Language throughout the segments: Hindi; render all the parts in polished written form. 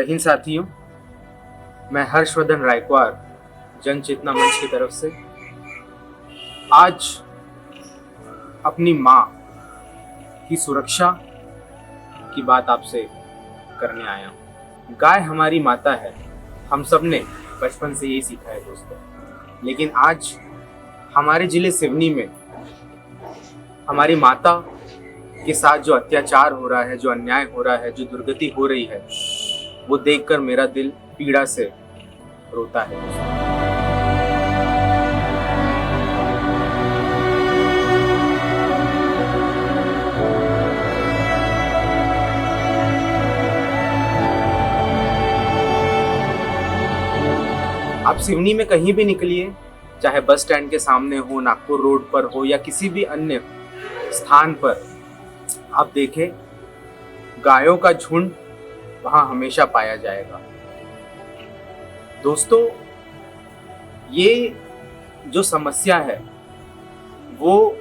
जय हिंद साथियों, मैं हर्षवर्धन रायकवार जन चेतना मंच की तरफ से आज अपनी माँ की सुरक्षा की बात आपसे करने आया हूँ। गाय हमारी माता है, हम सब ने बचपन से यही सीखा है दोस्तों। लेकिन आज हमारे जिले सिवनी में हमारी माता के साथ जो अत्याचार हो रहा है, जो अन्याय हो रहा है, जो दुर्गति हो रही है, वो देखकर मेरा दिल पीड़ा से रोता है। आप सिवनी में कहीं भी निकलिए, चाहे बस स्टैंड के सामने हो, नागपुर रोड पर हो या किसी भी अन्य स्थान पर, आप देखें गायों का झुंड वहां हमेशा पाया जाएगा। दोस्तों, ये जो समस्या है वो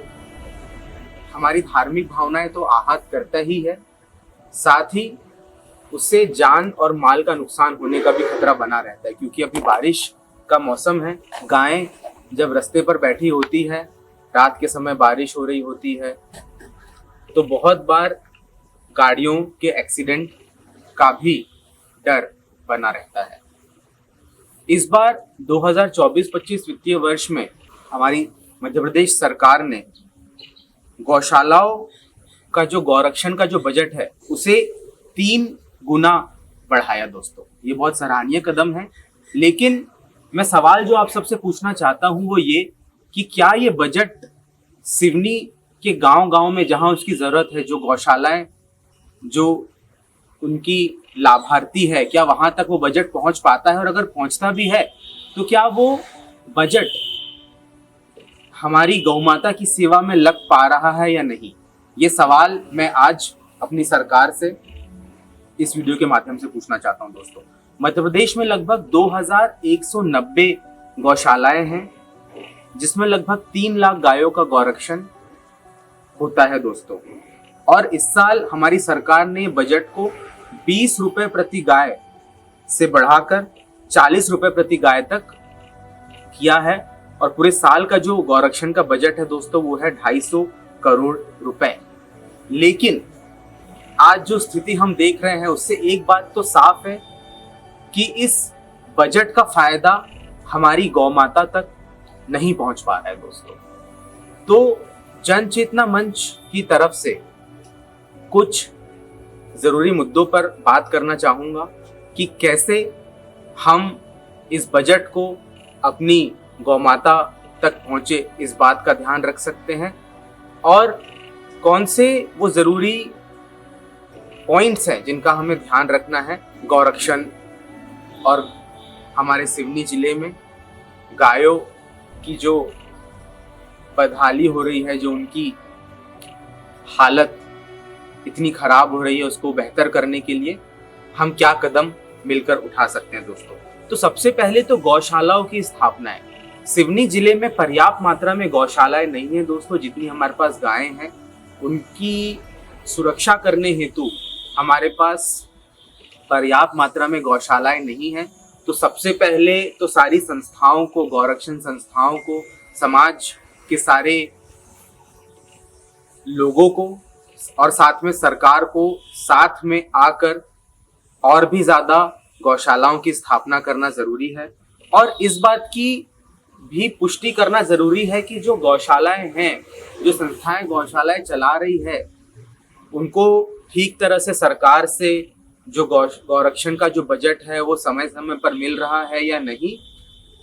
हमारी धार्मिक भावनाएं तो आहत करता ही है, साथ ही उससे जान और माल का नुकसान होने का भी खतरा बना रहता है। क्योंकि अभी बारिश का मौसम है, गायें जब रास्ते पर बैठी होती है, रात के समय बारिश हो रही होती है, तो बहुत बार गाड़ियों के एक्सीडेंट का भी डर बना रहता है। इस बार 2024-25 वित्तीय वर्ष में हमारी मध्य प्रदेश सरकार ने गौशालाओं का जो गौरक्षण का जो बजट है उसे 3 गुना बढ़ाया। दोस्तों, ये बहुत सराहनीय कदम है। लेकिन मैं सवाल जो आप सबसे पूछना चाहता हूं वो ये कि क्या ये बजट सिवनी के गांव-गांव में जहां उसकी जरूरत है, जो गौशालाएं, जो उनकी लाभार्थी है, क्या वहां तक वो बजट पहुंच पाता है? और अगर पहुंचता भी है तो क्या वो बजट हमारी गौमाता की सेवा में लग पा रहा है या नहीं? ये सवाल मैं आज अपनी सरकार से इस वीडियो के माध्यम से पूछना चाहता हूं। दोस्तों, मध्य प्रदेश में लगभग 2190 गौशालाएं हैं, जिसमें लगभग 3 लाख गायों का गौरक्षण होता है। दोस्तों, और इस साल हमारी सरकार ने बजट को 20 रुपए प्रति गाय से बढ़ाकर 40 रुपए प्रति गाय तक किया है। और पूरे साल का जो गौरक्षण का बजट है दोस्तों वो है 250 करोड़ रुपए। लेकिन आज जो स्थिति हम देख रहे हैं उससे एक बात तो साफ है कि इस बजट का फायदा हमारी गौ माता तक नहीं पहुंच पा रहा है। दोस्तों, तो जन चेतना मंच की तरफ से कुछ जरूरी मुद्दों पर बात करना चाहूंगा कि कैसे हम इस बजट को अपनी गौमाता तक पहुंचे इस बात का ध्यान रख सकते हैं, और कौन से वो जरूरी पॉइंट्स हैं जिनका हमें ध्यान रखना है गौरक्षण और हमारे सिवनी जिले में गायों की जो बदहाली हो रही है, जो उनकी हालत इतनी खराब हो रही है, उसको बेहतर करने के लिए हम क्या कदम मिलकर उठा सकते हैं। दोस्तों, तो सबसे पहले तो गौशालाओं की स्थापना है। सिवनी जिले में पर्याप्त मात्रा में गौशालाएं नहीं है दोस्तों। जितनी हमारे पास गायें हैं उनकी सुरक्षा करने हेतु हमारे पास पर्याप्त मात्रा में गौशालाएं नहीं है। तो सबसे पहले तो सारी संस्थाओं को, गौरक्षण संस्थाओं को, समाज के सारे लोगों को और साथ में सरकार को साथ में आकर और भी ज्यादा गौशालाओं की स्थापना करना जरूरी है। और इस बात की भी पुष्टि करना जरूरी है कि जो गौशालाएं हैं, जो संस्थाएं गौशालाएं चला रही है, उनको ठीक तरह से सरकार से जो गौरक्षण का जो बजट है वो समय समय पर मिल रहा है या नहीं,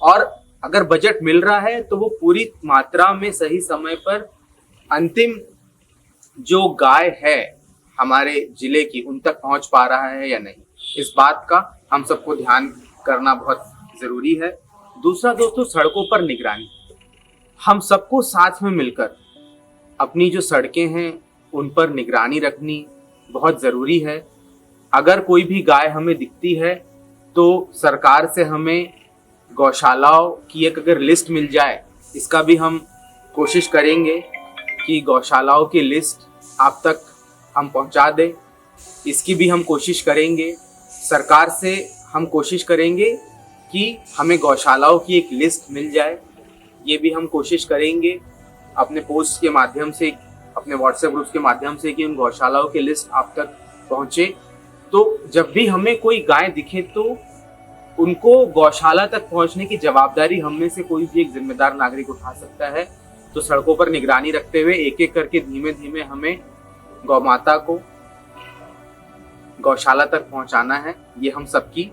और अगर बजट मिल रहा है तो वो पूरी मात्रा में सही समय पर अंतिम जो गाय है हमारे जिले की उन तक पहुंच पा रहा है या नहीं। इस बात का हम सबको ध्यान करना बहुत जरूरी है। दूसरा दोस्तों, सड़कों पर निगरानी। हम सबको साथ में मिलकर अपनी जो सड़कें हैं उन पर निगरानी रखनी बहुत जरूरी है। अगर कोई भी गाय हमें दिखती है तो सरकार से हमें गौशालाओं की एक अगर लिस्ट मिल जाए, इसका भी हम कोशिश करेंगे कि गौशालाओं की लिस्ट आप तक हम पहुंचा दें। इसकी भी हम कोशिश करेंगे सरकार से हम कोशिश करेंगे कि हमें गौशालाओं की एक लिस्ट मिल जाए। ये भी हम कोशिश करेंगे अपने पोस्ट के माध्यम से, अपने व्हाट्सएप ग्रुप्स के माध्यम से, कि उन गौशालाओं की लिस्ट आप तक पहुंचे। तो जब भी हमें कोई गाय दिखे तो उनको गौशाला तक पहुंचने की जवाबदारी हम में से कोई भी एक जिम्मेदार नागरिक उठा सकता है। तो सड़कों पर निगरानी रखते हुए एक एक करके धीमे धीमे हमें गौ माता को गौशाला तक पहुंचाना है। ये हम सबकी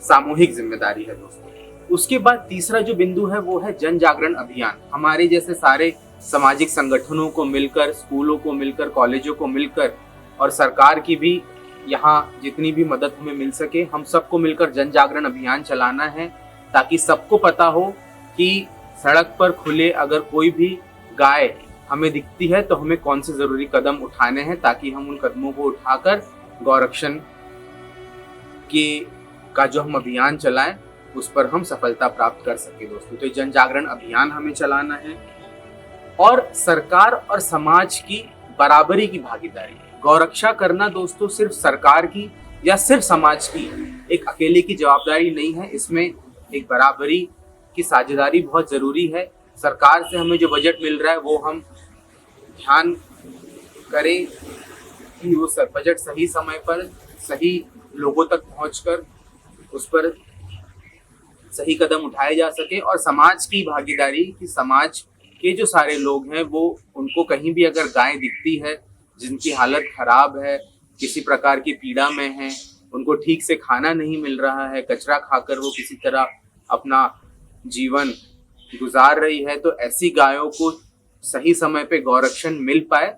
सामूहिक जिम्मेदारी है दोस्तों। उसके बाद तीसरा जो बिंदु है वो है जन जागरण अभियान। हमारे जैसे सारे सामाजिक संगठनों को मिलकर, स्कूलों को मिलकर, कॉलेजों को मिलकर और सरकार की भी यहाँ जितनी भी मदद हमें मिल सके, हम सबको मिलकर जन जागरण अभियान चलाना है, ताकि सबको पता हो कि सड़क पर खुले अगर कोई भी गाय हमें दिखती है तो हमें कौन से जरूरी कदम उठाने हैं, ताकि हम उन कदमों को उठाकर गौरक्षण का जो हम अभियान चलाएं उस पर हम सफलता प्राप्त कर सके दोस्तों। तो जन जागरण अभियान हमें चलाना है। और सरकार और समाज की बराबरी की भागीदारी। गौरक्षा करना दोस्तों सिर्फ सरकार की या सिर्फ समाज की एक अकेले की जवाबदारी नहीं है, इसमें एक बराबरी की साझेदारी बहुत जरूरी है। सरकार से हमें जो बजट मिल रहा है वो हम ध्यान करें कि वो बजट सही समय पर सही लोगों तक पहुंचकर उस पर सही कदम उठाए जा सके। और समाज की भागीदारी कि समाज के जो सारे लोग हैं वो उनको कहीं भी अगर गाय दिखती है जिनकी हालत खराब है, किसी प्रकार की पीड़ा में है, उनको ठीक से खाना नहीं मिल रहा है, कचरा खाकर वो किसी तरह अपना जीवन गुजार रही है, तो ऐसी गायों को सही समय पे गौरक्षण मिल पाए,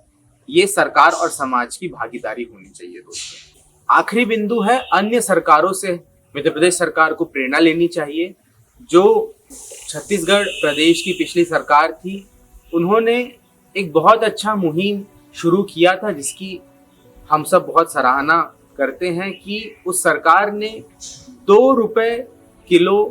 ये सरकार और समाज की भागीदारी होनी चाहिए दोस्तों। आखिरी बिंदु है अन्य सरकारों से मध्य प्रदेश सरकार को प्रेरणा लेनी चाहिए। जो छत्तीसगढ़ प्रदेश की पिछली सरकार थी, उन्होंने एक बहुत अच्छा मुहिम शुरू किया था जिसकी हम सब बहुत सराहना करते हैं कि उस सरकार ने 2 रुपए किलो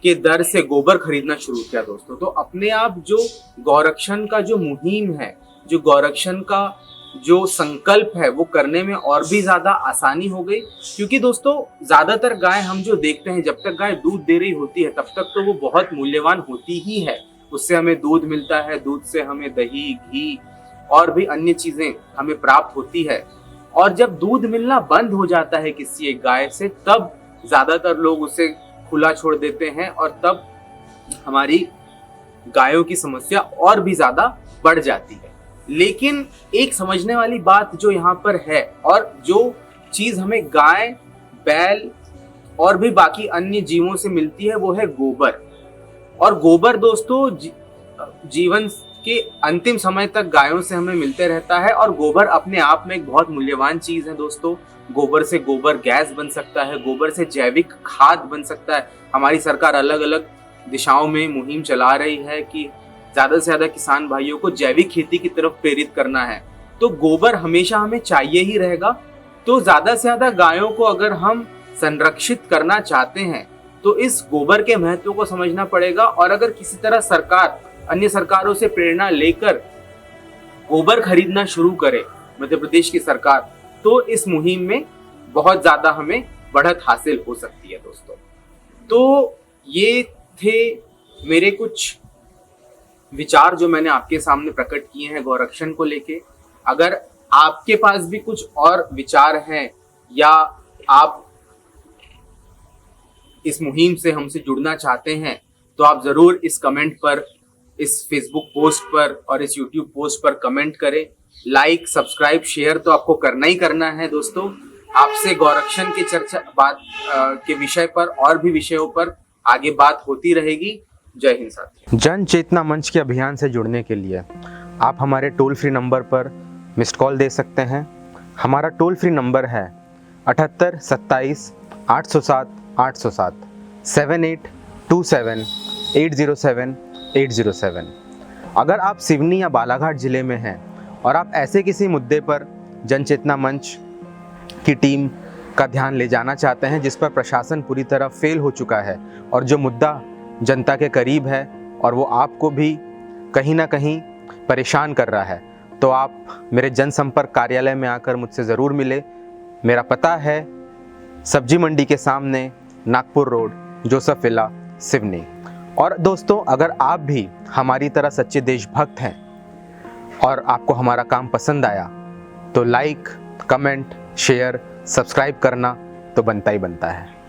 के दर से गोबर खरीदना शुरू किया दोस्तों। तो अपने आप जो गौरक्षण का जो मुहिम है, जो गौरक्षण का जो संकल्प है, वो करने में और भी ज्यादा आसानी हो गई। क्योंकि दोस्तों ज्यादातर गाय हम जो देखते हैं, जब तक गाय दूध दे रही होती है तब तक तो वो बहुत मूल्यवान होती ही है। उससे हमें दूध मिलता है, दूध से हमें दही, घी और भी अन्य चीजें हमें प्राप्त होती है। और जब दूध मिलना बंद हो जाता है किसी एक गाय से, तब ज्यादातर लोग उसे खुला छोड़ देते हैं और तब हमारी गायों की समस्या और भी ज्यादा बढ़ जाती है। लेकिन एक समझने वाली बात जो यहाँ पर है, और जो चीज हमें गाय, बैल और भी बाकी अन्य जीवों से मिलती है, वो है गोबर। और गोबर दोस्तों जीवन के अंतिम समय तक गायों से हमें मिलते रहता है। और गोबर अपने आप में एक बहुत मूल्यवान चीज है दोस्तों। गोबर से गोबर गैस बन सकता है, गोबर से जैविक खाद बन सकता है। हमारी सरकार अलग अलग दिशाओं में मुहिम चला रही है कि ज्यादा से ज्यादा किसान भाइयों को जैविक खेती की तरफ प्रेरित करना है। तो गोबर हमेशा हमें चाहिए ही रहेगा। तो ज्यादा से ज्यादा गायों को अगर हम संरक्षित करना चाहते हैं तो इस गोबर के महत्व को समझना पड़ेगा। और अगर किसी तरह सरकार अन्य सरकारों से प्रेरणा लेकर गोबर खरीदना शुरू करे मध्य प्रदेश की सरकार, तो इस मुहिम में बहुत ज्यादा हमें बढ़त हासिल हो सकती है दोस्तों। तो ये थे मेरे कुछ विचार जो मैंने आपके सामने प्रकट किए हैं गौरक्षण को लेके। अगर आपके पास भी कुछ और विचार हैं या आप इस मुहिम से हमसे जुड़ना चाहते हैं, तो आप जरूर इस कमेंट पर, इस फेसबुक पोस्ट पर और इस यूट्यूब पोस्ट पर कमेंट करें। लाइक, सब्सक्राइब, शेयर तो आपको करना ही करना है दोस्तों। आपसे गौरक्षण की चर्चा के विषय पर और भी विषयों पर आगे बात होती रहेगी। जय हिंद साथियों। जन चेतना मंच के अभियान से जुड़ने के लिए आप हमारे टोल फ्री नंबर पर मिस्ड कॉल दे सकते हैं। हमारा टोल फ्री नंबर है 78 27 807 807 7827 807 807। अगर आप सिवनी या बालाघाट जिले में हैं और आप ऐसे किसी मुद्दे पर जन चेतना मंच की टीम का ध्यान ले जाना चाहते हैं जिस पर प्रशासन पूरी तरह फेल हो चुका है और जो मुद्दा जनता के करीब है और वो आपको भी कहीं ना कहीं परेशान कर रहा है, तो आप मेरे जनसंपर्क कार्यालय में आकर मुझसे ज़रूर मिले। मेरा पता है सब्जी मंडी के सामने, Nagpur road, Joseph villa, Seoni. और दोस्तों, अगर आप भी हमारी तरह सच्चे देशभक्त हैं और आपको हमारा काम पसंद आया तो लाइक, कमेंट, शेयर, सब्सक्राइब करना तो बनता ही बनता है।